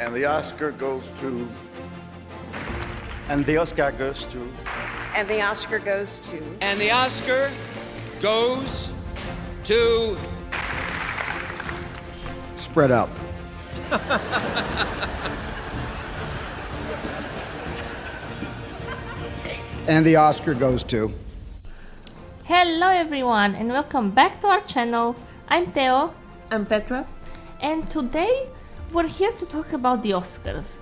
And the Oscar goes to... And the Oscar goes to... And the Oscar goes to... And the Oscar goes to... Spread out. And the Oscar goes to... Hello everyone and welcome back to our channel. I'm Theo. I'm Petra. And today we're here to talk about the Oscars.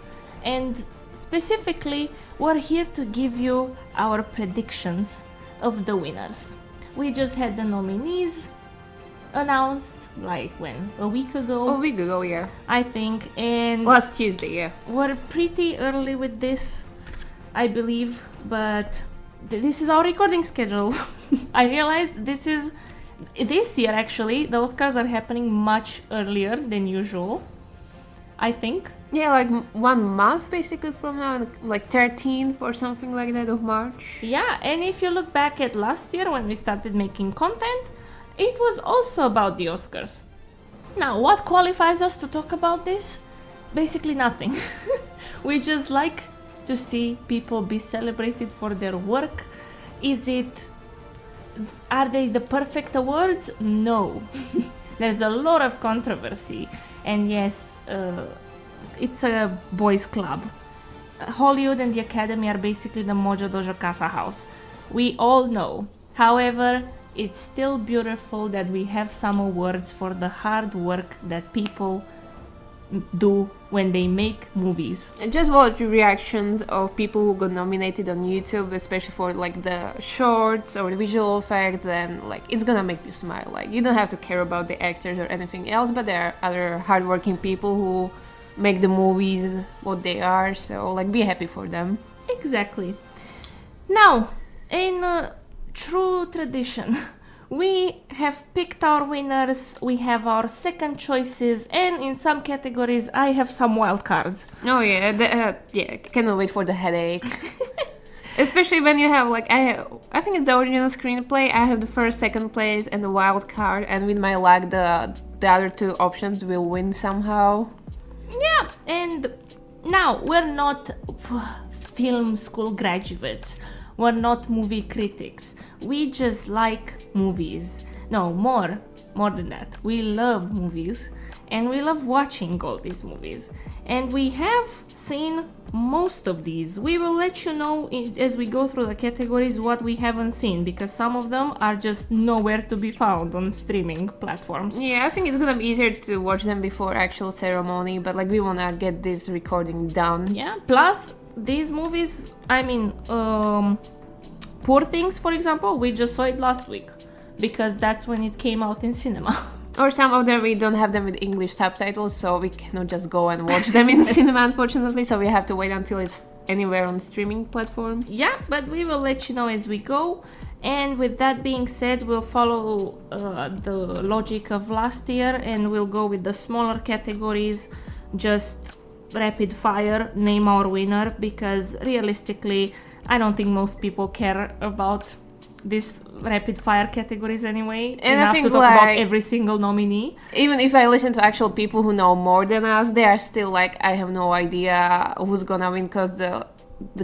And specifically, we're here to give you our predictions of the winners. We just had the nominees announced, like when? A week ago? A week ago, yeah. I think. And last Tuesday, yeah. We're pretty early with this, I believe, but this is our recording schedule. I realized this year actually, the Oscars are happening much earlier than usual, I think. Yeah, like 1 month basically from now, like 13th or something like that of March. Yeah, and if you look back at last year when we started making content, it was also about the Oscars. Now, what qualifies us to talk about this? Basically nothing. We just like to see people be celebrated for their work. Are they the perfect awards? No. There's a lot of controversy. And yes, it's a boys' club. Hollywood and the Academy are basically the Mojo Dojo Casa house. We all know. However, it's still beautiful that we have some awards for the hard work that people do when they make movies. And just watch reactions of people who got nominated on YouTube, especially for like the shorts or the visual effects, and like it's gonna make you smile. Like you don't have to care about the actors or anything else, but there are other hardworking people who make the movies what they are, so like be happy for them. Exactly. Now, in true tradition, we have picked our winners, we have our second choices, and in some categories I have some wild cards. Oh yeah, cannot wait for the headache. Especially when you have like, I think it's the original screenplay, I have the first, second place, and the wild card, and with my luck the other two options will win somehow. Yeah, and now we're not film school graduates, we're not movie critics. We just like movies. No, more than that. We love movies and we love watching all these movies. And we have seen most of these. We will let you know as we go through the categories what we haven't seen, because some of them are just nowhere to be found on streaming platforms. Yeah, I think it's gonna be easier to watch them before actual ceremony, but like we wanna get this recording done. Yeah, plus these movies, I mean, Poor Things, for example, we just saw it last week because that's when it came out in cinema. Or some of them we don't have them with English subtitles, so we cannot just go and watch them in cinema, unfortunately, so we have to wait until it's anywhere on streaming platform. Yeah, but we will let you know as we go. And with that being said, we'll follow the logic of last year and we'll go with the smaller categories, just rapid fire, name our winner, because realistically I don't think most people care about these rapid fire categories anyway. And enough I think to talk like, about every single nominee. Even if I listen to actual people who know more than us, they are still like, I have no idea who's gonna win, because the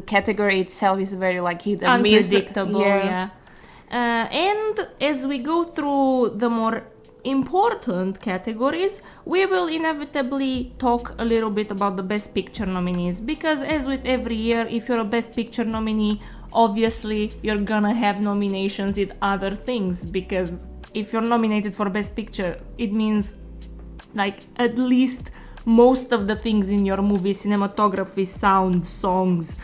category itself is very like hit and miss. Unpredictable, yeah. And as we go through the more important categories, we will inevitably talk a little bit about the Best Picture nominees, because as with every year, if you're a Best Picture nominee, obviously you're gonna have nominations in other things, because if you're nominated for Best Picture, it means like at least most of the things in your movie, cinematography, sound, songs,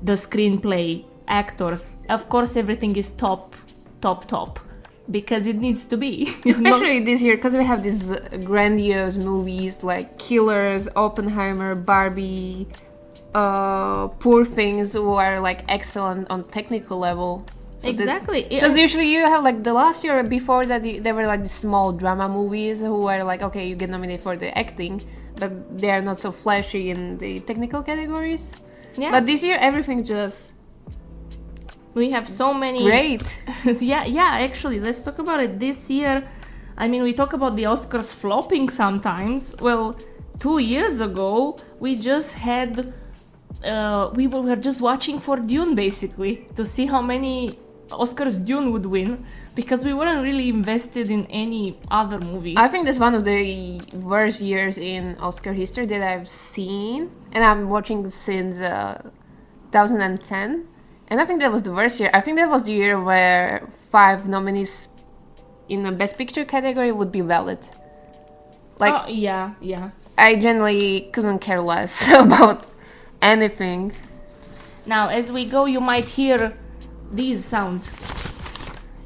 the screenplay, actors, of course everything is top, because it needs to be. Especially this year, because we have these grandiose movies like Killers, Oppenheimer, Barbie, Poor Things, who are like excellent on technical level. So exactly. Because usually you have like the last year before that, they were like the small drama movies who were like, okay, you get nominated for the acting, but they are not so flashy in the technical categories. Yeah. But this year everything just... We have so many... Great! yeah, actually, let's talk about it. This year, I mean, we talk about the Oscars flopping sometimes. Well, 2 years ago, we just had we were just watching for Dune basically to see how many Oscars Dune would win, because we weren't really invested in any other movie. I think that's one of the worst years in Oscar history that I've seen, and I'm watching since 2010, and I think that was the worst year. I think that was the year where 5 nominees in the Best Picture category would be valid. Like, oh, yeah. I generally couldn't care less about anything. Now, as we go, you might hear these sounds.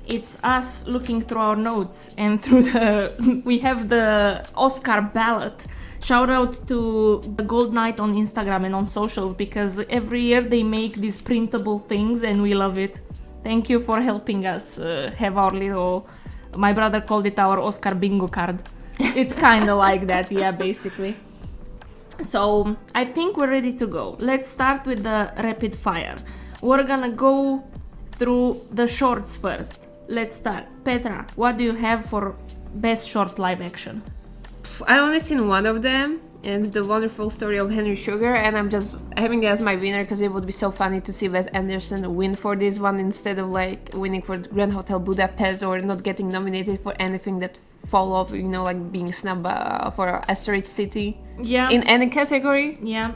It's us looking through our notes and through we have the Oscar ballot. Shout out to the Gold Knight on Instagram and on socials, because every year they make these printable things and we love it. Thank you for helping us have our little, my brother called it our Oscar bingo card. It's kind of like that, yeah, basically. So I think we're ready to go. Let's start with the rapid fire. We're gonna go through the shorts first. Let's start. Petra, what do you have for best short live action? I only seen one of them. It's The Wonderful Story of Henry Sugar, and I'm just having it as my winner because it would be so funny to see Wes Anderson win for this one instead of like winning for Grand Hotel Budapest or not getting nominated for anything that fall off, you know, like being snubbed for Asteroid City. Yeah. In any category. Yeah.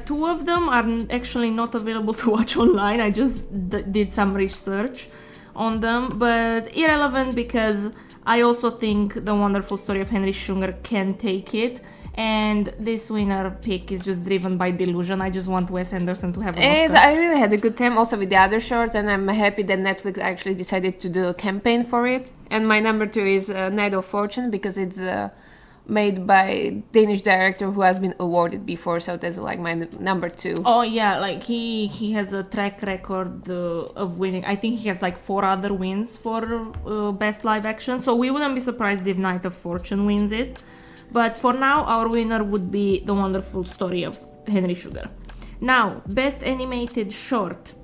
2 of them are actually not available to watch online. I just did some research on them, but irrelevant because I also think The Wonderful Story of Henry Sugar can take it. And this winner pick is just driven by delusion. I just want Wes Anderson to have an Oscar. I really had a good time also with the other shorts, and I'm happy that Netflix actually decided to do a campaign for it. And my number 2 is Night of Fortune, because it's made by Danish director who has been awarded before, so that's like my number 2. Oh yeah, like he has a track record of winning. I think he has like 4 other wins for best live action, so we wouldn't be surprised if Night of Fortune wins it. But for now, our winner would be The Wonderful Story of Henry Sugar. Now, best animated short.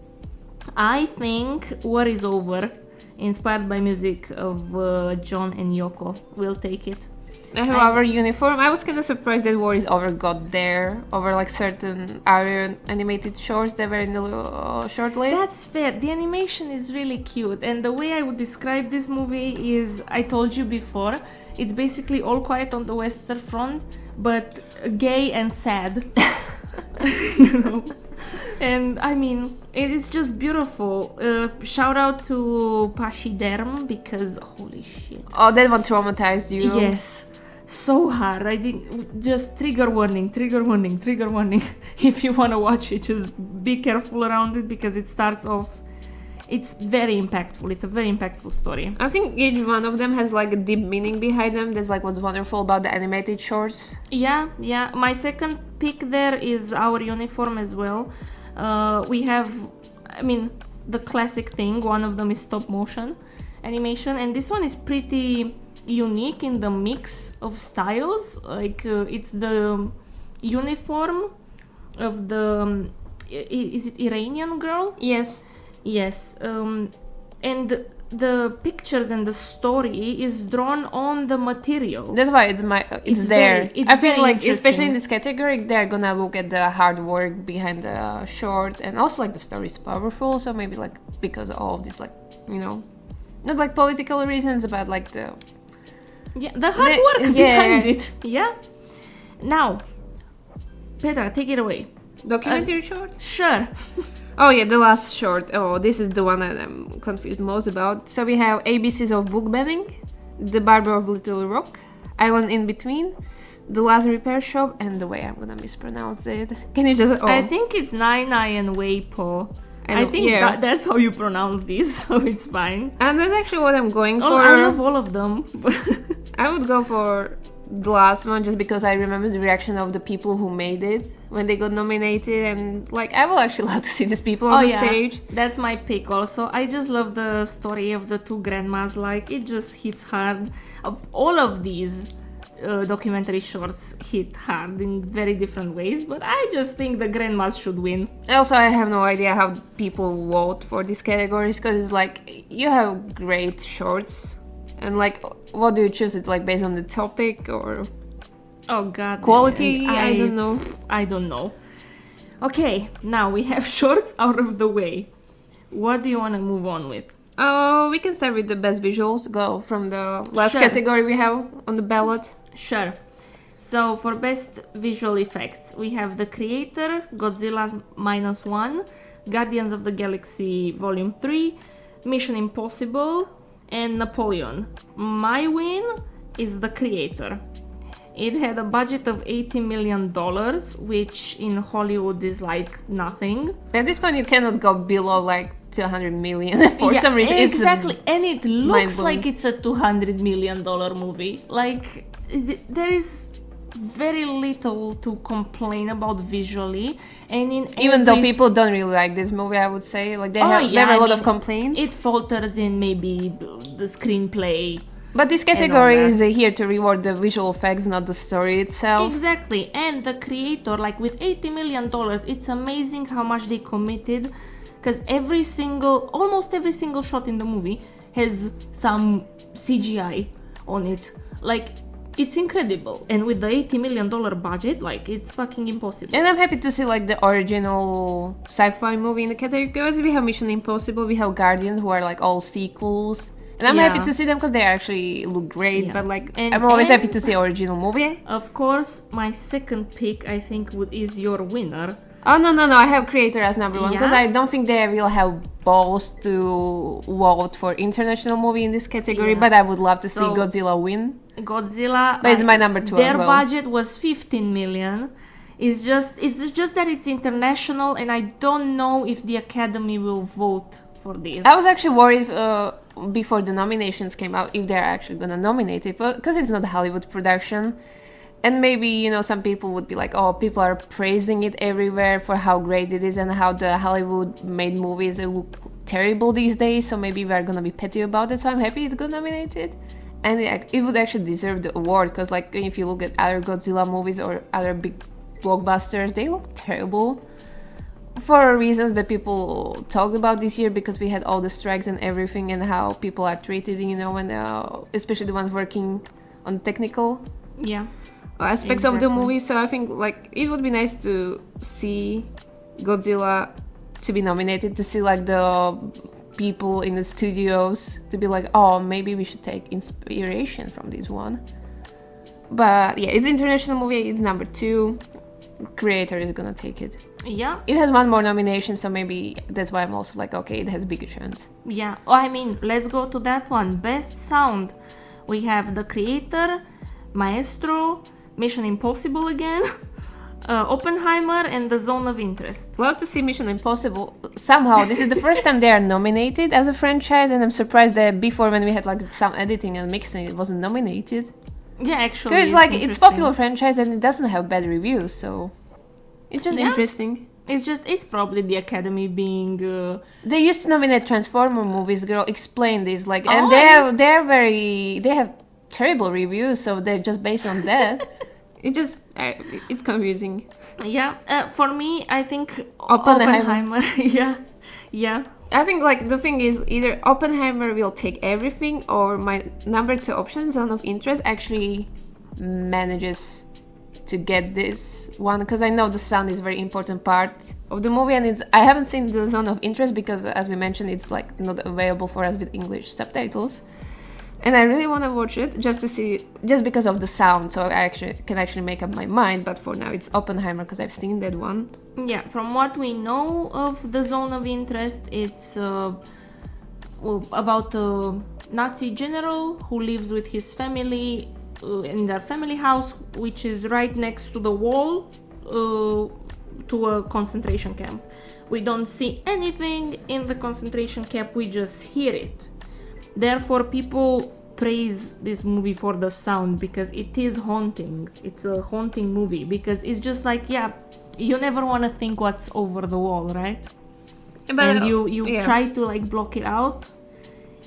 I think War is Over, inspired by music of John and Yoko, will take it. I have our uniform. I was kind of surprised that War is Over got there over like certain other animated shorts that were in the short list. That's fair. The animation is really cute, and the way I would describe this movie is, I told you before, it's basically All Quiet on the Western Front, but gay and sad. You know? And I mean, it is just beautiful. Shout out to Pachyderm, because holy shit. Oh, that one traumatized you. Yes. So hard. I think just trigger warning. If you want to watch it, just be careful around it, because it starts off, it's very impactful. It's a very impactful story. I think each one of them has like a deep meaning behind them. That's like what's wonderful about the animated shorts. Yeah. My second pick there is Our Uniform as well. We have, I mean, the classic thing. One of them is stop motion animation, and this one is pretty unique in the mix of styles. Like it's the uniform of the is it Iranian girl? Yes. And the pictures and the story is drawn on the material. That's why it's there. I feel like interesting. Especially in this category, they're gonna look at the hard work behind the short, and also like the story is powerful. So maybe like because of all of this, like, you know, not like political reasons, but like the hard work behind it. Yeah. Now, Petra, take it away. Documentary short? Sure. Oh yeah, the last short. Oh, this is the one that I'm confused most about. So we have ABCs of Book Banning, The Barber of Little Rock, Island in Between, The Last Repair Shop, and the way I'm gonna mispronounce it. Can you just... Oh. I think it's Nai and Weipo. I think that's how you pronounce this, so it's fine. And that's actually what I'm going for. I love all of them. I would go for the last one just because I remember the reaction of the people who made it when they got nominated, and like I will actually love to see these people on the stage. That's my pick also. I just love the story of the 2 grandmas. Like, it just hits hard. All of these documentary shorts hit hard in very different ways, but I just think the grandmas should win. Also, I have no idea how people vote for these categories, because it's like you have great shorts, and like what do you choose? It like based on the topic, or Oh god. Quality, damn it. I don't know. I don't know. Okay, now we have shorts out of the way. What do you want to move on with? We can start with the best visuals. Go from the last Sure. category we have on the ballot. Sure. So for best visual effects, we have The Creator, Godzilla -1, Guardians of the Galaxy Volume 3, Mission Impossible, and Napoleon. My win is The Creator. It had a budget of $80 million, which in Hollywood is like nothing. At this point, you cannot go below like 200 million for Yeah, some reason. exactly, and it looks mind-blowing. like it's a $200 million movie. Like there is very little to complain about visually, and in Even though every people don't really like this movie, I would say like there yeah, are a I lot of mean, complaints. It falters in maybe the screenplay. But this category is here to reward the visual effects, not the story itself. Exactly, and The Creator, like with $80 million, it's amazing how much they committed, because almost every single shot in the movie has some CGI on it. Like, it's incredible, and with the $80 million budget, like, it's fucking impossible. And I'm happy to see like the original sci-fi movie in the category, because we have Mission Impossible, we have Guardians, who are like all sequels. And I'm Yeah. happy to see them because they actually look great, Yeah. but like And- I'm always and- happy to see original movie. Of course, my second pick, I think, is your winner. Oh no, I have Creator as number one because Yeah? I don't think they will have balls to vote for international movie in this category, Yeah. but I would love to see So- Godzilla win. Godzilla, But it's my number two their as well. budget was 15 million. It's just that it's international, and I don't know if the Academy will vote for this. I was actually worried before the nominations came out if they're actually gonna nominate it, because it's not a Hollywood production. And maybe, some people would be like, oh, people are praising it everywhere for how great it is and how the Hollywood made movies look terrible these days, so maybe we're gonna be petty about it. So I'm happy it got nominated. And it would actually deserve the award, because like if you look at other Godzilla movies or other big blockbusters, they look terrible. For reasons that people talked about this year, because we had all the strikes and everything, and how people are treated, and especially the ones working on technical Yeah. aspects of the Exactly. movie. So I think like it would be nice to see Godzilla to be nominated, to see like the people in the studios to be like, oh, maybe we should take inspiration from this one. But yeah, it's an international movie. It's number 2. Creator is gonna take it. Yeah. It has one more nomination, so maybe that's why I'm also like, okay, it has bigger chance. Yeah. Oh, I mean, let's go to that one. Best sound. We have The Creator, Maestro, Mission Impossible again, Oppenheimer, and The Zone of Interest. Love to see Mission Impossible. Somehow, this is the first time they are nominated as a franchise, and I'm surprised that before, when we had like some editing and mixing, it wasn't nominated. Yeah, actually. Because it's interesting. popular franchise and it doesn't have bad reviews, so it's just Yeah. interesting. It's probably the Academy being. They used to nominate Transformer movies. Girl, explain this, like, Oh, and they have terrible reviews, so they're just based on that. It's confusing. Yeah. For me, I think Oppenheimer. Yeah. I think like the thing is either Oppenheimer will take everything, or my number 2 option, Zone of Interest, actually manages to get this one, because I know the sound is a very important part of the movie, and I haven't seen the Zone of Interest because, as we mentioned, it's like not available for us with English subtitles, and I really want to watch it just because of the sound, so I can actually make up my mind. But for now, it's Oppenheimer because I've seen that one. Yeah, from what we know of the Zone of Interest, it's about a Nazi general who lives with his family in their family house, which is right next to the wall to a concentration camp. We don't see anything in the concentration camp, we just hear it. Therefore, people praise this movie for the sound, because it is haunting. It's a haunting movie, because it's just like, yeah, you never want to think what's over the wall, right? But And you yeah. try to like block it out.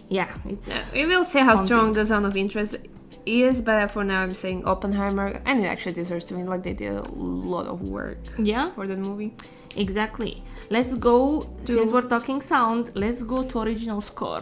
Yeah, it's We will see how haunting. strong the Zone of Interest is, but for now I'm saying Oppenheimer, and it actually deserves to win. Like, they did a lot of work yeah, for that movie. exactly. Let's go, since we're talking sound, let's go to original score.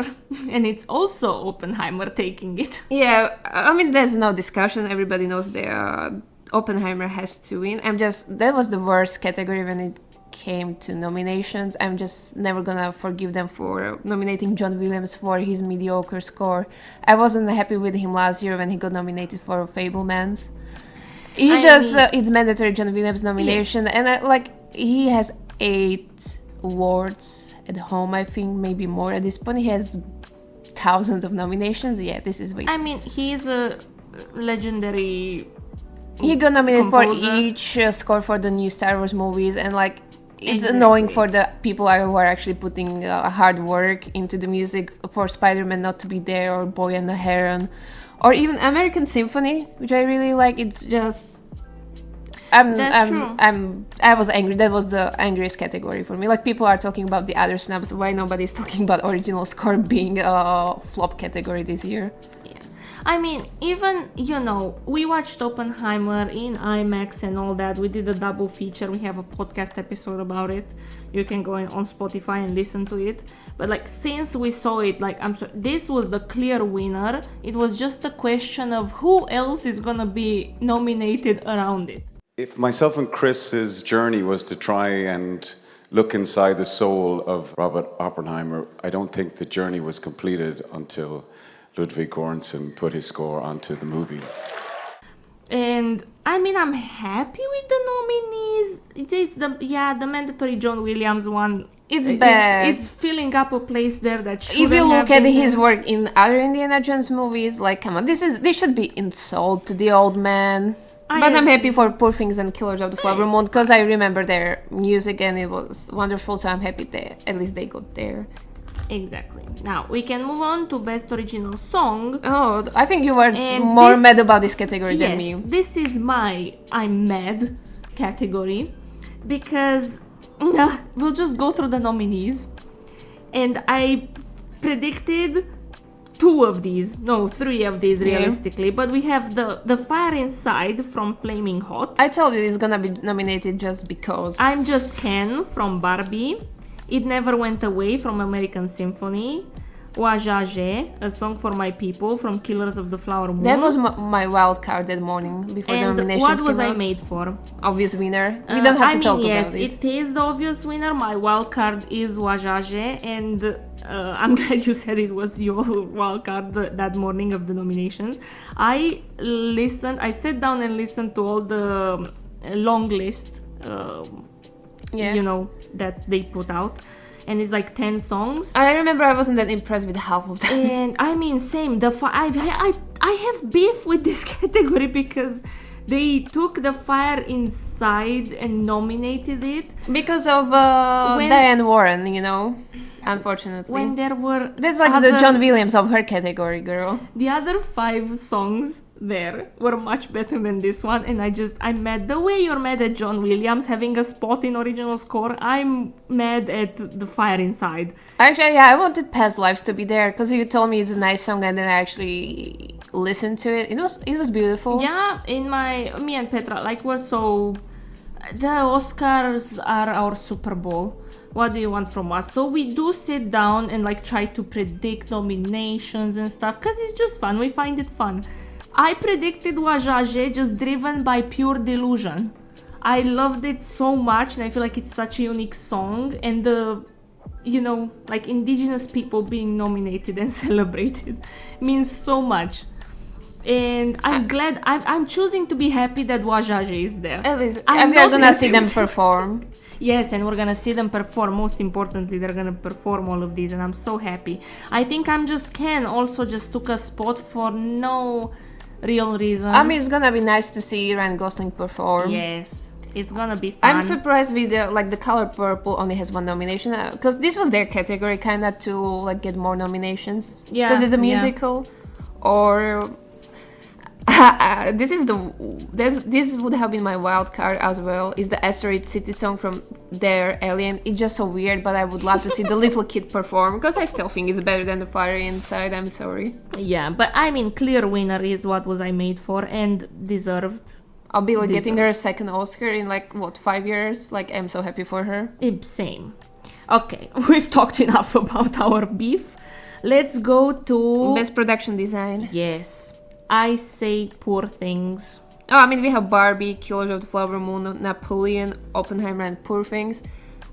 And it's also Oppenheimer taking it. Yeah, I mean, there's no discussion. Everybody knows the Oppenheimer has to win. That was the worst category when it came to nominations. I'm just never gonna forgive them for nominating John Williams for his mediocre score. I wasn't happy with him last year when he got nominated for Fabelmans. It's mandatory John Williams nomination, yes. And he has 8 awards at home, I think, maybe more at this point. He has thousands of nominations. Yeah, this is way. I mean, he's a legendary. He got nominated composer. for each score for the new Star Wars movies, and it's Exactly. annoying for the people who are actually putting hard work into the music for Spider-Man not to be there, or Boy and the Heron, or even American Symphony, which I really like. It's just I was angry. That was the angriest category for me. Like, people are talking about the other snubs. Why nobody's talking about original score being a flop category this year? I mean, even, we watched Oppenheimer in IMAX and all that. We did a double feature. We have a podcast episode about it. You can go on Spotify and listen to it. But since we saw it, this was the clear winner. It was just a question of who else is gonna be nominated around it. If myself and Chris's journey was to try and look inside the soul of Robert Oppenheimer, I don't think the journey was completed until Ludwig Göransson put his score onto the movie. And I mean, I'm happy with the nominees. It's the mandatory John Williams one. It's bad. It's filling up a place there that shouldn't If you look have at been his there. work in other Indiana Jones movies, come on, this should be insult to the old man. But I'm happy for Poor Things and Killers of the Flower Moon, because I remember their music and it was wonderful, so I'm happy at least they got there. Exactly. Now we can move on to Best Original Song. Oh, I think you were And more mad about this category than me. Yes, this is my I'm mad category, because we'll just go through the nominees, and I predicted 3 of these realistically, but we have the Fire Inside from Flaming Hot. I told you it's gonna be nominated just because. I'm Just Ken from Barbie. It Never Went Away from American Symphony. Wajaje, A Song for My People from Killers of the Flower Moon. That was my wild card that morning before the And nominations what was came I out. made for? Obvious winner. We don't have to talk yes, about it. It is the obvious winner. My wild card is Wajaje, and I'm glad you said it was your wild card that morning of the nominations. I sat down and listened to all the long list, that they put out, and it's 10 songs. I remember I wasn't that impressed with half of them. And I mean, same. I have beef with this category because they took the Fire Inside and nominated it Because of Diane Warren, unfortunately. when there were That's the John Williams of her category, girl. The other 5 songs there were much better than this one, and I'm mad. The way you're mad at John Williams having a spot in original score, I'm mad at the Fire Inside. Actually, yeah, I wanted Past Lives to be there because you told me it's a nice song, and then I actually listened to it. It was beautiful. Yeah, me and Petra, we're so... The Oscars are our Super Bowl. What do you want from us? So we do sit down and try to predict nominations and stuff, because it's just fun. We find it fun. I predicted Wajaje just driven by pure delusion. I loved it so much, and I feel like it's such a unique song, and the indigenous people being nominated and celebrated means so much. And I'm glad, I'm choosing to be happy that Wajaje is there. At least I'm we are not gonna happy see them with- perform. Yes, and we're gonna see them perform. Most importantly, they're gonna perform all of these, and I'm so happy. I think I'm Just Ken also just took a spot for no real reason. I mean, it's gonna be nice to see Ryan Gosling perform. Yes, it's gonna be fun. I'm surprised with the Color Purple only has 1 nomination, because this was their category kinda to get more nominations. Yeah, because it's a yeah. musical, or this would have been my wild card as well. Is the Asteroid City song from their Alien? It's just so weird, but I would love to see the little kid perform because I still think it's better than the Fire Inside. I'm sorry. Yeah, but I mean, clear winner is What Was I Made For, and deserved. I'll be getting her a second Oscar in 5 years. I'm so happy for her. Same. Okay, we've talked enough about our beef. Let's go to Best production design. Yes, I say Poor Things I mean, we have Barbie, Killers of the Flower Moon, Napoleon, Oppenheimer, and Poor Things.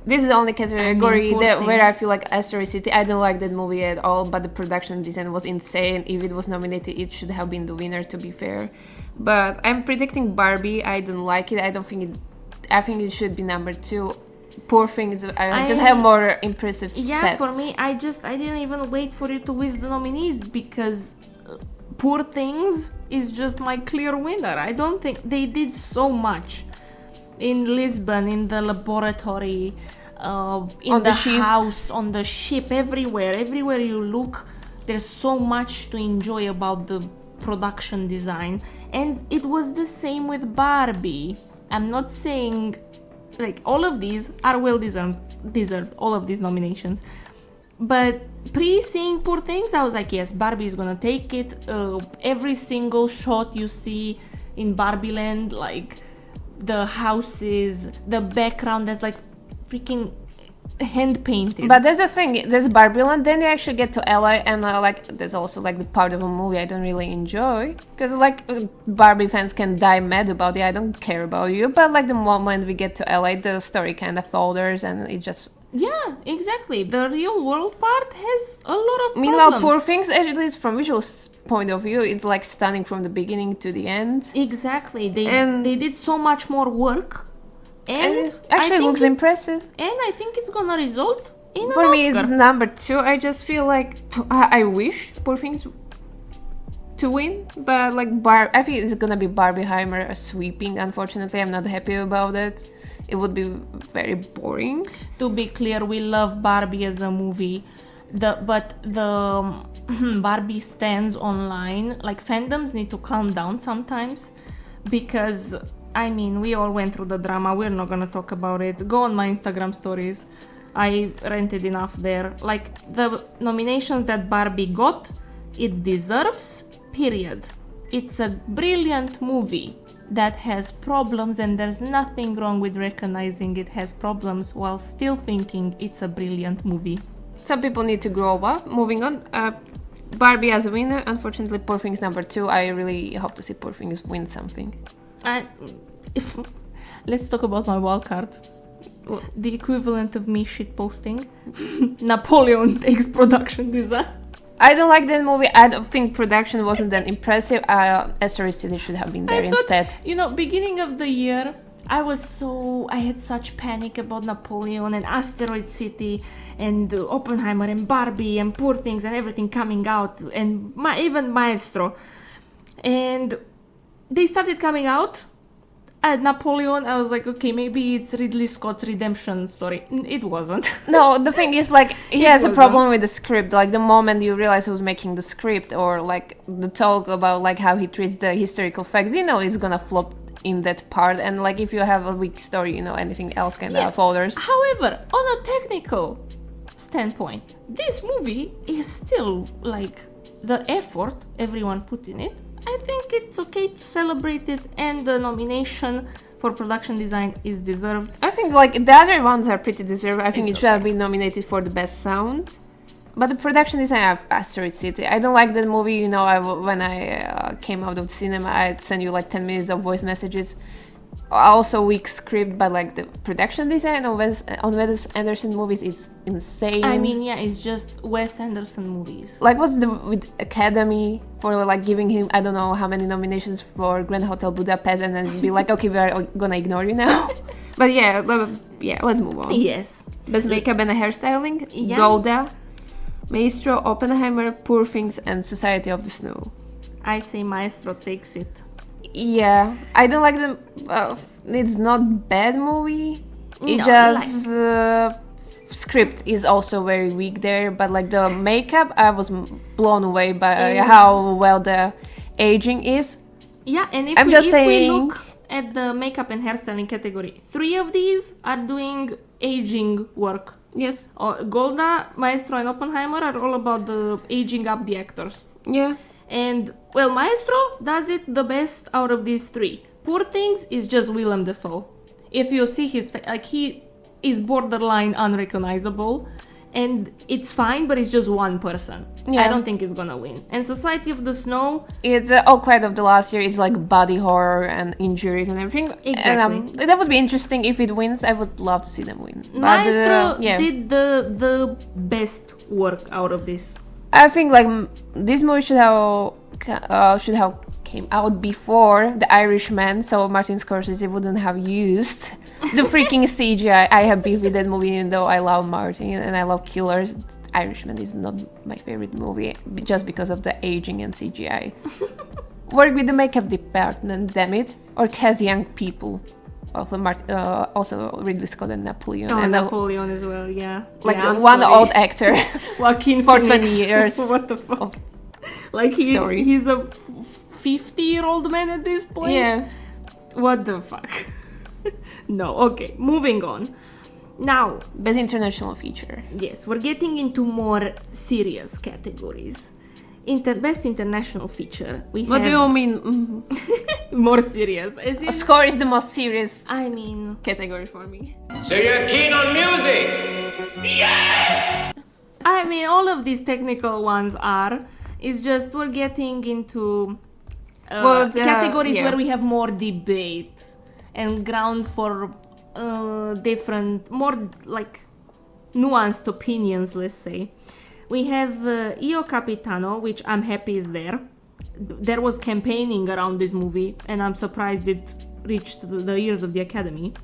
This is the only category Poor where I Things. feel like Asteroid City. I don't like that movie at all, but the production design was insane. If it was nominated, it should have been the winner, to be fair. But I'm predicting Barbie. I don't like it. I think it should be number 2. Poor Things. I just have more impressive Yeah, sets. for me, I didn't even wait for it to win the nominees because Poor Things is just my clear winner. I don't think they did so much in Lisbon, in the laboratory, in On the the ship. house, on the ship, everywhere you look, there's so much to enjoy about the production design. And it was the same with Barbie. I'm not saying like all of these are well deserved, all of these nominations. But pre-seeing Poor Things, I was like, yes, Barbie is gonna take it. Every single shot you see in Barbie Land, like the houses, the background, that's like freaking hand painted. But that's the thing, there's Barbie Land, then you actually get to LA, and like there's also like the part of a movie I don't really enjoy, because like Barbie fans can die mad about it, I don't care about you, but like the moment we get to LA, the story kind of falters, and it just... Yeah, exactly. The real world part has a lot of Meanwhile, problems. Poor Things, at least from visual point of view, it's like stunning from the beginning to the end. Exactly. And- They did so much more work. And And it actually looks impressive. And I think it's gonna result in For an me, Oscar. it's number 2. I just feel like I wish Poor Things to win, but like I think it's gonna be Barbieheimer sweeping. Unfortunately, I'm not happy about it. It would be very boring. To be clear, we love Barbie as a movie. But the Barbie stands online, like fandoms need to calm down sometimes, because I mean, we all went through the drama. We're not gonna talk about it. Go on my Instagram stories. I ranted enough there. Like the nominations that Barbie got, it deserves, period. It's a brilliant movie that has problems, and there's nothing wrong with recognizing it has problems while still thinking it's a brilliant movie. Some people need to grow up. Moving on, Barbie as a winner. Unfortunately, Poor Things number 2. I really hope to see Poor Things win something. Let's talk about my wild card. The equivalent of me shitposting. Napoleon takes production design. I don't like that movie. I don't think production wasn't that impressive. Asteroid City should have been there instead. You know, beginning of the year, I had such panic about Napoleon and Asteroid City and Oppenheimer and Barbie and Poor Things and everything coming out, and even Maestro. And they started coming out. At Napoleon, I was like, okay, maybe it's Ridley Scott's redemption story. It wasn't. No, the thing is, like, he has a wasn't. problem with the script. Like, the moment you realize who's making the script, or like the talk about like how he treats the historical facts, you know, it's gonna flop in that part. And like, if you have a weak story, you know, anything else kind of folders. However, on a technical standpoint, this movie is still like the effort everyone put in it. I think it's okay to celebrate it, and the nomination for production design is deserved. I think like the other ones are pretty deserved. I think it should have been nominated for the best sound. But the production design of Asteroid City, I don't like that movie. You know, when I came out of the cinema, I sent you like 10 minutes of voice messages. Also weak script, but like the production design on Wes Anderson movies, it's insane. I mean, yeah, it's just Wes Anderson movies. Like, what's the with Academy for like giving him I don't know how many nominations for Grand Hotel Budapest, and then be like, okay, we're gonna ignore you now. But yeah, let's move on. Yes. Best makeup and hairstyling, Yeah. Golda, Maestro, Oppenheimer, Poor Things, and Society of the Snow. I say Maestro takes it. Yeah, I don't like them. It's not bad movie. It No, just script is also very weak there. But like the makeup, I was blown away by how well the aging is. Yeah, and if I'm we just saying- look at the makeup and hairstyling category, 3 of these are doing aging work. Yes. Golda, Maestro, and Oppenheimer are all about the aging up the actors. Yeah. And, well, Maestro does it the best out of these 3. Poor Things is just Willem Dafoe. If you see his face, like, he is borderline unrecognizable. and it's fine, but it's just one person. Yeah. I don't think it's gonna win. And Society of the Snow, It's All Quiet of the Last Year. It's like body horror and injuries and everything. Exactly. And, that would be interesting if it wins. I would love to see them win. But, Maestro yeah. did the best work out of this. I think like this movie should have came out before The Irishman, so Martin Scorsese wouldn't have used the freaking CGI. I have beef with that movie, even though I love Martin and I love Killers. Irishman is not my favorite movie just because of the aging and CGI. Work with the makeup department, damn it, or cast young people. Also Ridley Scott and Napoleon. Oh, and Napoleon as well, yeah. like yeah, I'm one sorry. old actor Joaquin for Phoenix. 20 years. What the fuck? of Like story. he's a 50-year-old man at this point. Yeah. What the fuck? No, okay, moving on. Now, Best international feature. yes, we're getting into more serious categories. Best international feature. What do you mean? more serious? As in, Score is the most serious I mean, category for me. So you're keen on music? I mean, all of these technical ones are. It's just we're getting into categories yeah. where we have more debate and ground for different, more like nuanced opinions, let's say. We have Io Capitano, which I'm happy is there. There was campaigning around this movie, and I'm surprised it reached the ears of the Academy.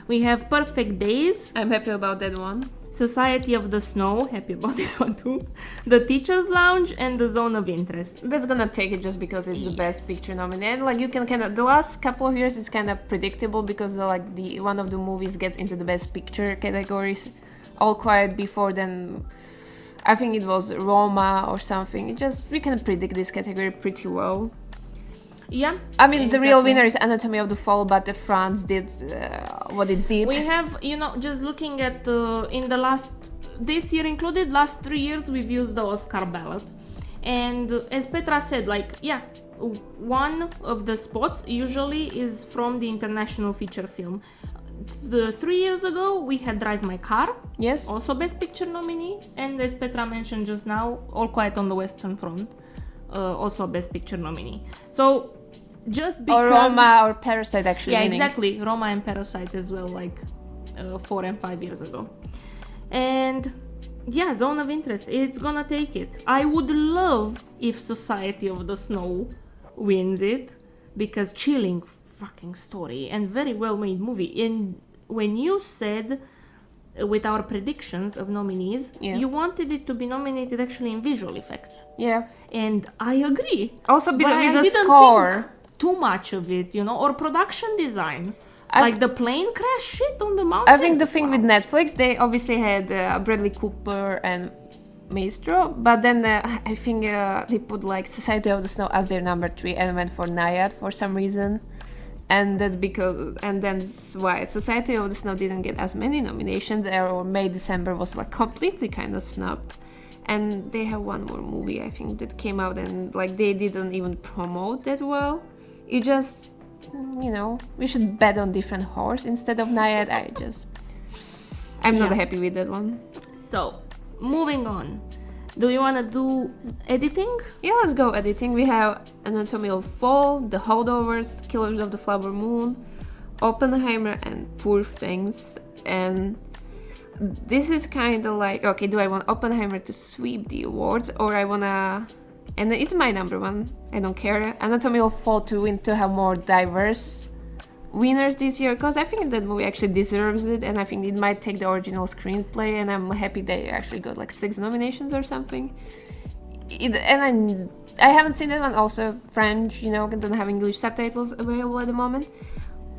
We have Perfect Days, I'm happy about that one. Society of the Snow, happy about this one too. The Teacher's Lounge and The Zone of Interest. That's gonna take it just because it's the best picture nominated. Like you can kind of the last couple of years it's kind of predictable because like the one of the movies gets into the best picture categories. All Quiet before then, I think it was Roma or something. It just we can predict this category pretty well. Yeah. I mean, the real exactly. winner is Anatomy of the Fall, but the France did what it did. We have, just looking at in the last, this year included, last 3 years, we've used the Oscar ballot. And as Petra said, one of the spots usually is from the international feature film. 3 years ago, we had Drive My Car, Yes. also Best Picture nominee. And as Petra mentioned just now, All Quiet on the Western Front, also Best Picture nominee. So, just because... Or Roma or Parasite actually Yeah, winning. exactly. Roma and Parasite as well, 4 and 5 years ago. And yeah, Zone of Interest, it's gonna take it. I would love if Society of the Snow wins it, because chilling fucking story and very well made movie. And when you said with our predictions of nominees, you wanted it to be nominated actually in visual effects. Yeah. And I agree. Also But because I with the didn't score. think too much of it, or production design. I've- Like the plane crash shit on the mountain. I think the thing Wow. with Netflix, they obviously had Bradley Cooper and Maestro, but then I think they put like Society of the Snow as their number 3 and went for Naiad for some reason. And that's why Society of the Snow didn't get as many nominations, or May December was like completely kind of snubbed. And they have one more movie I think that came out and like they didn't even promote that well. It just, we should bet on different horse instead of Naiad. I'm not Yeah. happy with that one. So, moving on. Do you want to do editing? Yeah, let's go editing. We have Anatomy of Fall, The Holdovers, Killers of the Flower Moon, Oppenheimer, and Poor Things. And this is kind of like, okay, do I want Oppenheimer to sweep the awards, or I wanna, and it's my number one, I don't care, Anatomy of Fall to win, to have more diverse winners this year, because I think that movie actually deserves it, and I think it might take the original screenplay, and I'm happy they actually got like 6 nominations or something. And I haven't seen that one, also French, don't have English subtitles available at the moment.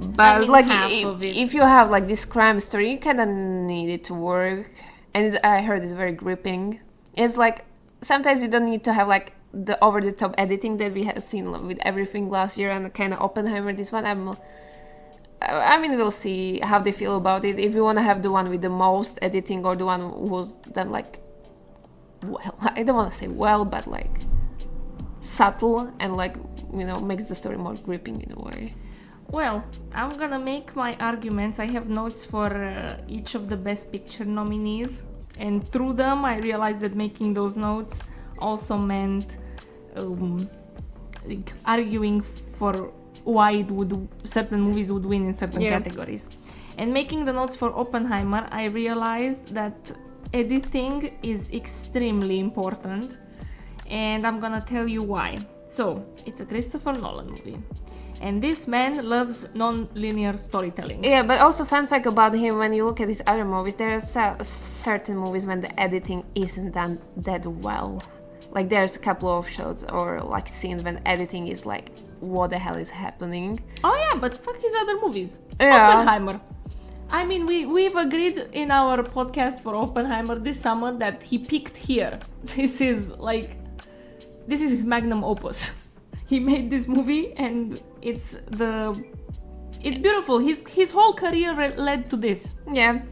But mean, like half of it. if you have like this crime story, you kind of need it to work, and I heard it's very gripping. It's like sometimes you don't need to have like the over-the-top editing that we have seen with everything last year, and kind of Oppenheimer. This one, I mean, we'll see how they feel about it. If you want to have the one with the most editing, or the one who's done like, well, I don't want to say well, but like subtle and like makes the story more gripping in a way. Well, I'm gonna make my arguments. I have notes for each of the Best Picture nominees. And through them, I realized that making those notes also meant like arguing for why certain movies would win in certain categories. And making the notes for Oppenheimer, I realized that editing is extremely important, and I'm gonna tell you why. So, it's a Christopher Nolan movie, and this man loves non-linear storytelling. Yeah, but also fun fact about him, when you look at his other movies, there are certain movies when the editing isn't done that well. Like there's a couple of shots or like scenes when editing is like, what the hell is happening? Oh yeah, but fuck his other movies. Yeah. Oppenheimer. I mean, we've agreed in our podcast for Oppenheimer this summer that he peaked here. This is his magnum opus. He made this movie and it's beautiful. His whole career led to this. Yeah.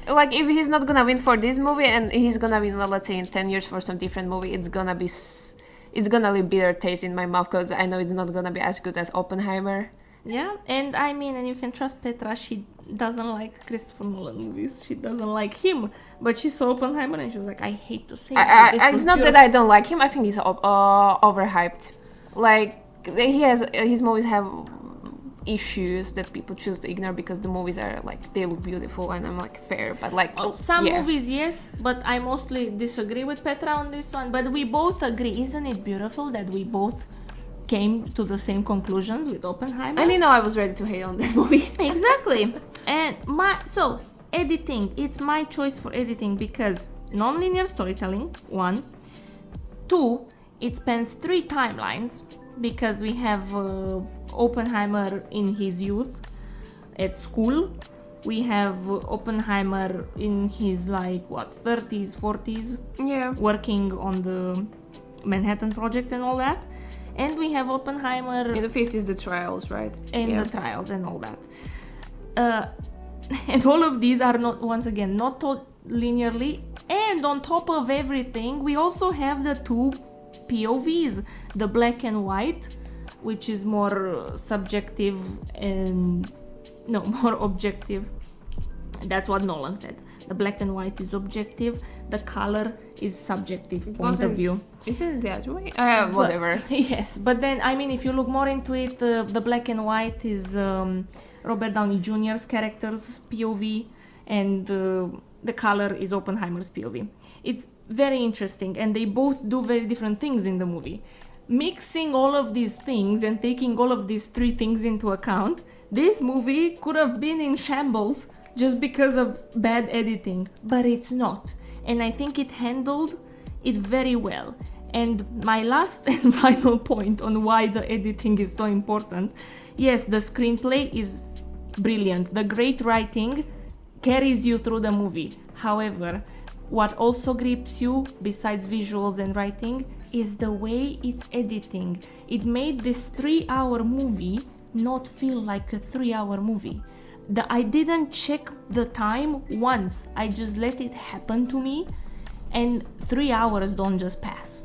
Like if he's not gonna win for this movie and he's gonna win, let's say in 10 years for some different movie, it's gonna leave bitter taste in my mouth because I know it's not gonna be as good as Oppenheimer. Yeah, and I mean, and you can trust Petra, she doesn't like Christopher Nolan movies. She doesn't like him, but she saw Oppenheimer and she was like, I hate to say it, but this was it's not beautiful. that I don't like him, I think he's overhyped. Like his movies have issues that people choose to ignore because the movies are like, they look beautiful and I'm like, fair, but like some movies, yes, but I mostly disagree with Petra on this one. But we both agree, isn't it beautiful that we both came to the same conclusions with Oppenheimer? And I was ready to hate on that movie. Exactly. And so editing, it's my choice for editing because non-linear storytelling, 1. 2, it spans 3 timelines because we have Oppenheimer in his youth at school. We have Oppenheimer in his 30s, 40s, working on the Manhattan Project and all that. And we have Oppenheimer in the 50s, the trials, right? The trials and all that. And all of these are not taught linearly. And on top of everything, we also have the 2 POVs, the black and white, which is more subjective more objective. That's what Nolan said. The black and white is objective, the color is subjective point of view. Isn't that way? Whatever. Yes, but then, I mean, if you look more into it, the black and white is Robert Downey Jr.'s character's POV, and the color is Oppenheimer's POV. It's very interesting, and they both do very different things in the movie. Mixing all of these things and taking all of these 3 things into account, this movie could have been in shambles just because of bad editing, but it's not. And I think it handled it very well. And my last and final point on why the editing is so important, yes, the screenplay is brilliant. The great writing carries you through the movie. However, what also grips you, besides visuals and writing, is the way it's editing. It made this 3-hour movie not feel like a 3-hour movie. I didn't check the time once. I just let it happen to me, and 3 hours don't just pass.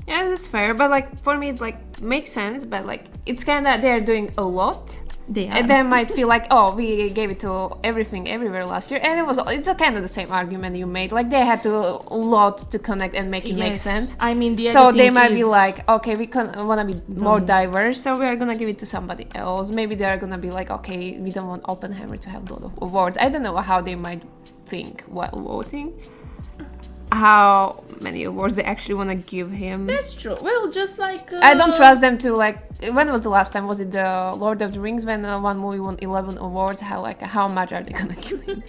Yeah, that's fair, but like for me it's like makes sense, but like it's kind of, they're doing a lot. And they might feel like, oh, we gave it to everything everywhere last year, and it's a kind of the same argument you made. Like they had to a lot to connect and make it make sense. I mean, so they might be like, okay, we want to be more diverse, so we are gonna give it to somebody else. Maybe they are gonna be like, okay, we don't want Oppenheimer to have a lot of awards. I don't know how they might think while voting, how many awards they actually want to give him. That's true. Well, just like I don't trust them to like. When was the last time? Was it the Lord of the Rings when one movie won 11 awards? How much are they gonna give him?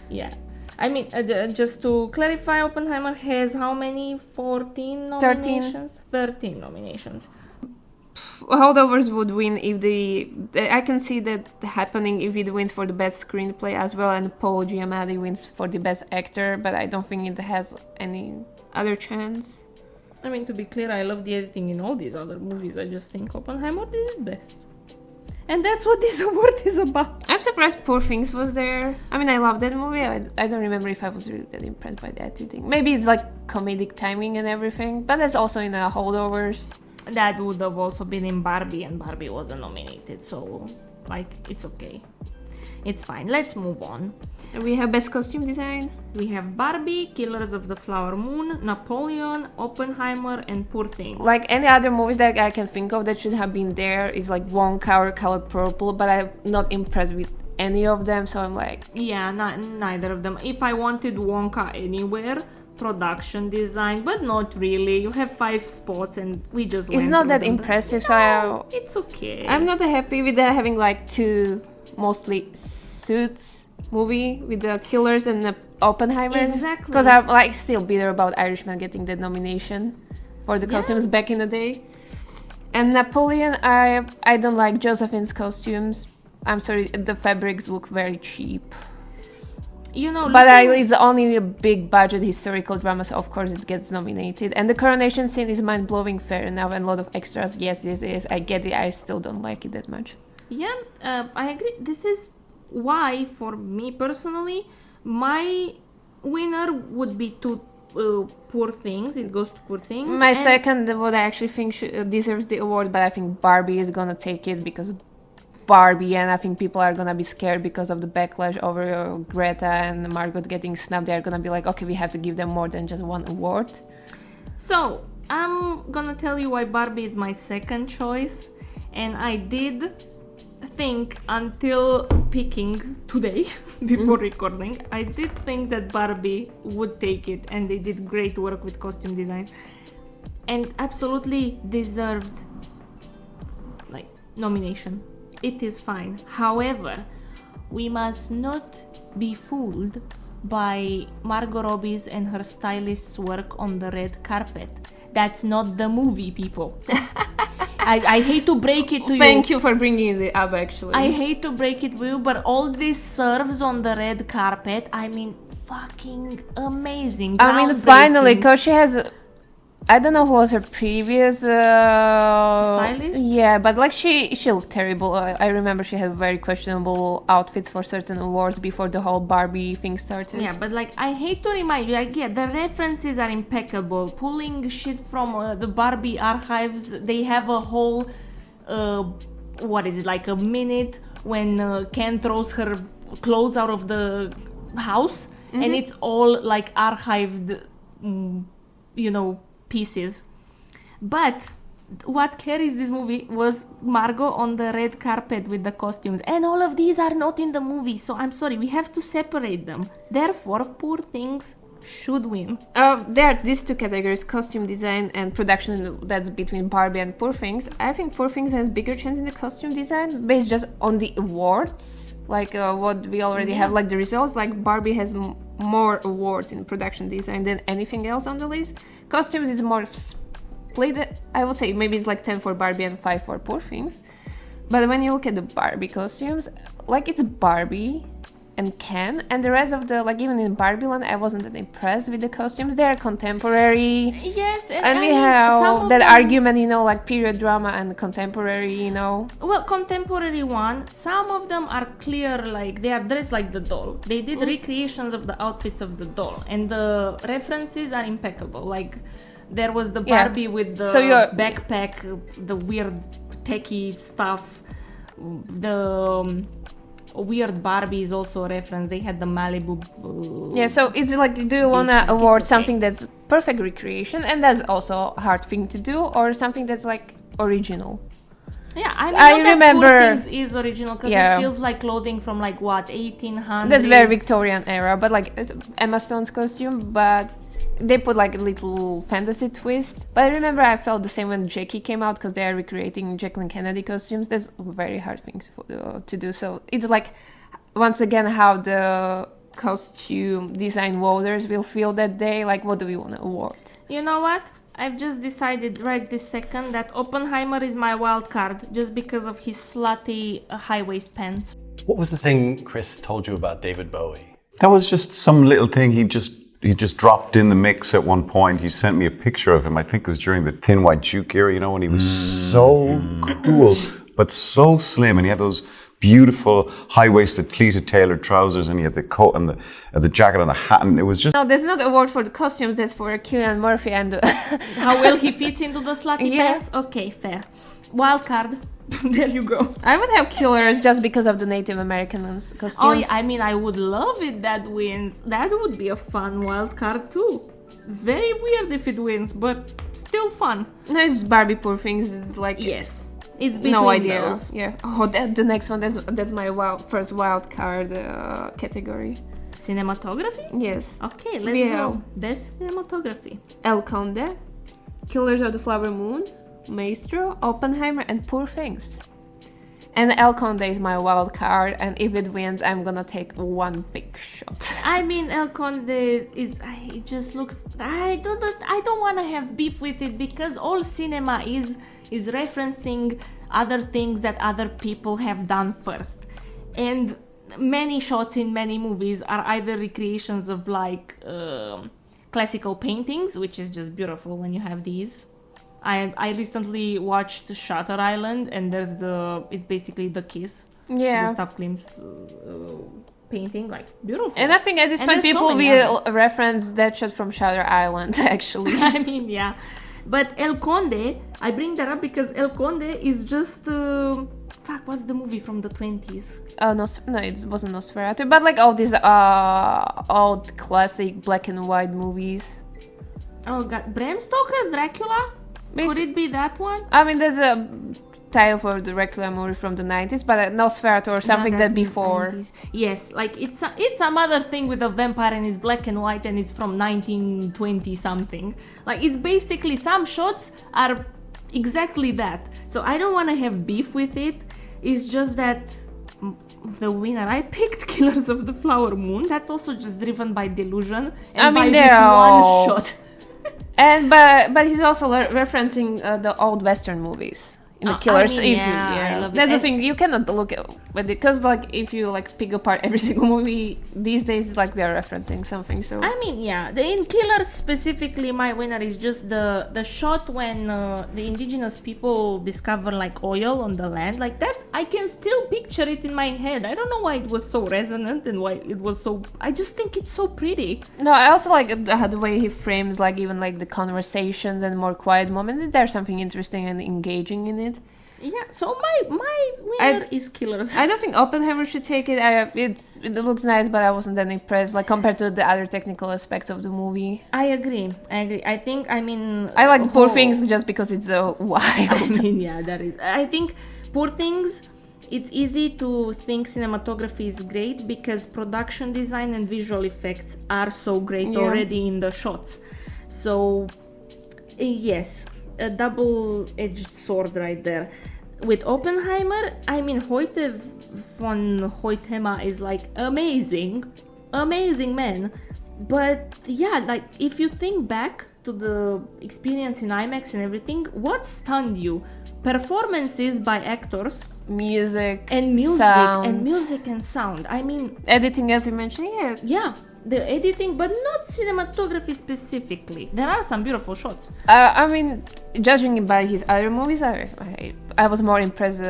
Yeah, I mean, just to clarify, Oppenheimer has how many? 14 nominations. 13 nominations. Holdovers would win if I can see that happening if it wins for the best screenplay as well, and Paul Giamatti wins for the best actor, but I don't think it has any other chance. I mean, to be clear, I love the editing in all these other movies. I just think Oppenheimer did it best. And that's what this award is about. I'm surprised Poor Things was there. I mean, I love that movie. I don't remember if I was really that impressed by the editing. Maybe it's like comedic timing and everything, but that's also in the Holdovers. That would have also been in Barbie, and Barbie wasn't nominated, so like it's okay. It's fine. Let's move on. We have best costume design. We have Barbie, Killers of the Flower Moon, Napoleon, Oppenheimer, and Poor Things. Like any other movie that I can think of that should have been there is like Wonka or Color Purple, but I'm not impressed with any of them, so I'm like... Yeah, neither of them. If I wanted Wonka anywhere, production design, but not really. You have 5 spots and we just went It's not through that them. impressive, No, it's okay. I'm not happy with having like 2 mostly suits movie with the Killers and the Oppenheimer. Exactly. Because I'm like still bitter about Irishman getting the nomination for the costumes back in the day. And Napoleon, I don't like Josephine's costumes. I'm sorry, the fabrics look very cheap. You know, But it's only a big budget historical drama, so of course it gets nominated. And the coronation scene is mind-blowing, fair enough, and a lot of extras. Yes, I get it. I still don't like it that much. Yeah, I agree. This is why, for me personally, my winner would be to Poor Things. It goes to Poor Things. My And- second, what I actually think deserves the award, but I think Barbie is gonna take it because Barbie, and I think people are gonna be scared because of the backlash over Greta and Margot getting snubbed. They're gonna be like, okay, we have to give them more than just one award. So, I'm gonna tell you why Barbie is my second choice. And I did think until picking today, before recording, I did think that Barbie would take it, and they did great work with costume design. And absolutely deserved, like, nomination. It is fine. However, we must not be fooled by Margot Robbie's and her stylist's work on the red carpet. That's not the movie, people. I hate to break it to you. Thank you for bringing it up, actually. I hate to break it to you, but all these serves on the red carpet, I mean, fucking amazing. I mean, finally, because she has... I don't know who was her previous stylist. Yeah, but like she looked terrible. I remember she had very questionable outfits for certain awards before the whole Barbie thing started. Yeah, but like I hate to remind you, like, yeah, the references are impeccable. Pulling shit from the Barbie archives, they have a whole, what is it, like a minute when Ken throws her clothes out of the house, and it's all like archived, you know, pieces. But what carries this movie was Margot on the red carpet with the costumes, and all of these are not in the movie, so I'm sorry, we have to separate them. Therefore, Poor Things should win. There are these 2 categories, costume design and production, that's between Barbie and Poor Things. I think Poor Things has bigger chance in the costume design based just on the awards, like what we already have, like the results. Like Barbie has more awards in production design than anything else on the list. Costumes is more split. I would say maybe it's like 10 for Barbie and 5 for Poor Things. But when you look at the Barbie costumes, like it's Barbie and Ken, and the rest of the, like even in Barbie Land, I wasn't that impressed with the costumes. They are contemporary. Yes, And we some have of that them- argument, you know, like period drama and contemporary, you know. Well, contemporary one, some of them are clear, like they are dressed like the doll. They did recreations of the outfits of the doll, and the references are impeccable. Like there was the Yeah. Barbie with the So you're- backpack, the weird techie stuff. The weird Barbie is also a reference. They had the Malibu. Yeah, so it's like, do you want to It's award okay. something that's perfect recreation, and that's also a hard thing to do, or something that's like original? Yeah, I I know that remember- Poor Things is original because Yeah. it feels like clothing from like what 1800s. That's very Victorian era, but like it's Emma Stone's costume, but they put like a little fantasy twist. But I remember I felt the same when Jackie came out, because they are recreating Jacqueline Kennedy costumes. That's a very hard thing to do. So it's like, once again, how the costume design voters will feel that day. Like, what do we want to award? You know what? I've just decided right this second that Oppenheimer is my wild card just because of his slutty high-waist pants. What was the thing Chris told you about David Bowie? That was just some little thing he just dropped in the mix at one point. He sent me a picture of him. I think it was during the Thin White Duke era, you know, when he was so cool, but so slim, and he had those beautiful high-waisted pleated tailored trousers, and he had the coat and the jacket and the hat, and it was just... No, that's not award for the costumes. That's for Cillian Murphy and How well he fits into the slutty Yeah. pants? Okay, fair. Wild card, There you go. I would have Killers just because of the Native American costumes. Oh, yeah, I mean, I would love it that wins. That would be a fun wild card too. Very weird if it wins, but still fun. No, it's Barbie Poor Things. It's like Yes, it's between no idea. those. Yeah. Oh, the next one. That's my first wild card category. Cinematography? Yes. Okay, let's Yeah. go. Best cinematography. El Conde, Killers of the Flower Moon, Maestro, Oppenheimer, and Poor Things. And El Conde is my wild card, and if it wins, I'm gonna take one big shot. I mean, El Conde it just looks. I don't want to have beef with it because all cinema is referencing other things that other people have done first, and many shots in many movies are either recreations of like classical paintings, which is just beautiful when you have these. I recently watched Shutter Island, and it's basically The Kiss. Yeah. Gustav Klimt's painting, like beautiful. And I think at this And point there's so people many will reference that shot from Shutter Island, actually. I mean, yeah. But El Conde, I bring that up because El Conde is just what's the movie from the 20s? No, it wasn't Nosferatu, but like all these old classic black and white movies. Oh god, Bram Stoker's Dracula? Could it be that one? I mean, there's a title for the Dracula movie from the 90s, but Nosferatu or something No, that's that before. 90s. Yes, like it's some other thing with a vampire and it's black and white and it's from 1920 something. Like it's basically some shots are exactly that. So I don't want to have beef with it. It's just that the winner I picked, Killers of the Flower Moon. That's also just driven by delusion and I mean, by this one shot. And but he's also referencing the old Western movies in the Killers. I mean, I love it. That's the And- thing. You cannot look at it because like if you like pick apart every single movie these days, it's like we are referencing something. So I mean, yeah, in Killers specifically, my winner is just the shot when the indigenous people discover like oil on the land, like that. I can still picture it in my head. I don't know why it was so resonant and why it was so. I just think it's so pretty. no, I also like the way he frames like even like the conversations and more quiet moments. There's something interesting and engaging in it. Yeah, so my winner is Killers. I don't think Oppenheimer should take it. It looks nice, but I wasn't that impressed like compared to the other technical aspects of the movie. I agree. I mean, I like Poor whole- Things just because it's a wild. I mean, yeah, that is. I think Poor Things. It's easy to think cinematography is great because production design and visual effects are so great Yeah. already in the shots. So, yes, a double-edged sword right there. With Oppenheimer, I mean, Hoyte von Hoytema is like amazing man. But yeah, like if you think back to the experience in IMAX and everything, what stunned you? Performances by actors Music and music and sound. I mean, editing, as you mentioned. yeah, the editing, but not cinematography specifically. There are some beautiful shots. I mean, judging by his other movies, I was more impressed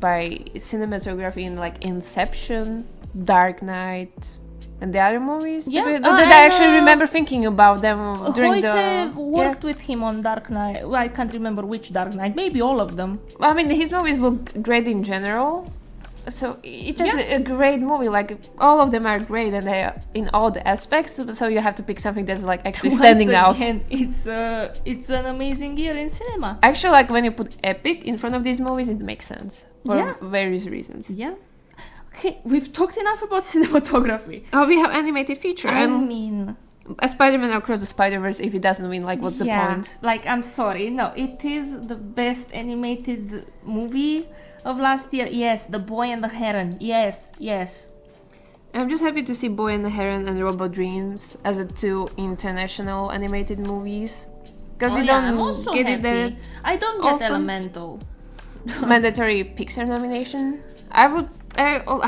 by cinematography in like Inception, Dark Knight, and the other movies. Yeah, Did and, I actually remember thinking about them during Hoyte the? worked with him on Dark Knight. Well, I can't remember which Dark Knight. Maybe all of them. I mean, his movies look great in general. So it's just a great movie. Like all of them are great, and they are in all the aspects. So you have to pick something that's like actually standing Once out. again, it's an amazing year in cinema. Actually, like when you put epic in front of these movies, it makes sense for Yeah. various reasons. Yeah. Okay, we've talked enough about cinematography. Oh, we have animated feature, I and mean, a Spider-Man Across the Spider-Verse. If it doesn't win, like, what's the point? Like, I'm sorry. No, it is the best animated movie of last year. Yes, The Boy and the Heron. Yes. I'm just happy to see Boy and the Heron and Robot Dreams as the two international animated movies. Because we don't I'm also get happy. it that I don't get often. Elemental. mandatory Pixar nomination. I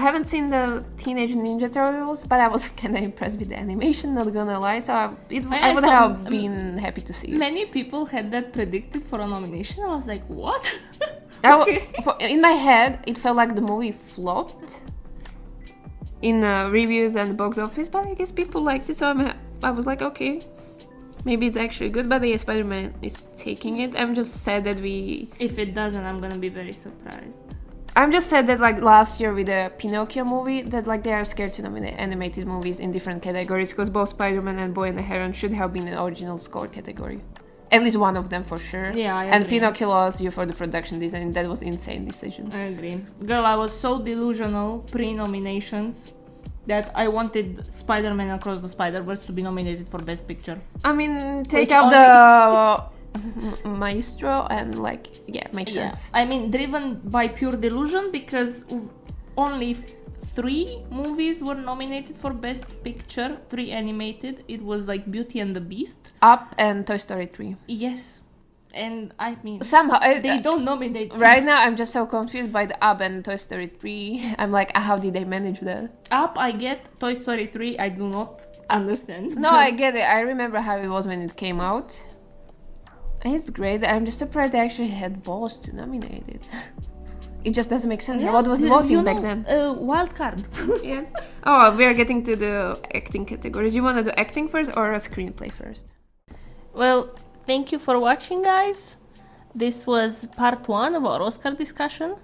haven't seen the Teenage Ninja Turtles, but I was kind of impressed with the animation, not gonna lie. So I would have been happy to see it. Many people had that predicted for a nomination. I was like, what? In my head, it felt like the movie flopped in reviews and the box office, but I guess people liked it, so I was like, okay. Maybe it's actually good, but yeah, Spider-Man is taking it. I'm just sad that If it doesn't, I'm gonna be very surprised. I'm just sad that like last year with the Pinocchio movie, that like they are scared to nominate animated movies in different categories because both Spider-Man and Boy and the Heron should have been in original score category. At least one of them for sure. Yeah, I And agree. Pinocchio lost you for the production design. That was insane decision. I agree. Girl, I was so delusional pre-nominations that I wanted Spider-Man Across the Spider-Verse to be nominated for Best Picture. I mean, take Which out only- the maestro and like, yeah, makes sense. I mean, driven by pure delusion because only 3 movies were nominated for Best Picture, 3 animated. It was like Beauty and the Beast. Up and Toy Story 3. Yes. And I mean, Somehow, they don't nominate. right now I'm just so confused by the Up and Toy Story 3. I'm like, how did they manage that? Up, I get. Toy Story 3, I do not understand. No, I get it. I remember how it was when it came out. It's great. I'm just surprised they actually had balls to nominate it. It just doesn't make sense. Yeah, What was the you voting know, back then? Wild card. Yeah. Oh, we are getting to the acting categories. You want to do acting first or a screenplay first? Well, thank you for watching, guys. This was part 1 of our Oscar discussion.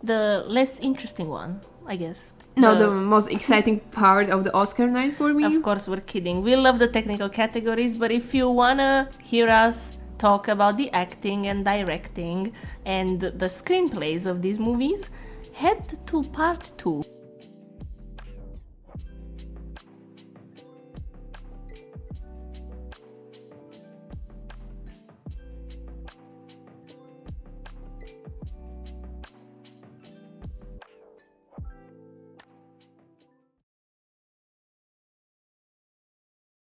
The less interesting one, I guess. No, the most exciting part of the Oscar night for me. Of course, we're kidding. We love the technical categories, but if you wanna hear us talk about the acting and directing and the screenplays of these movies, head to part 2.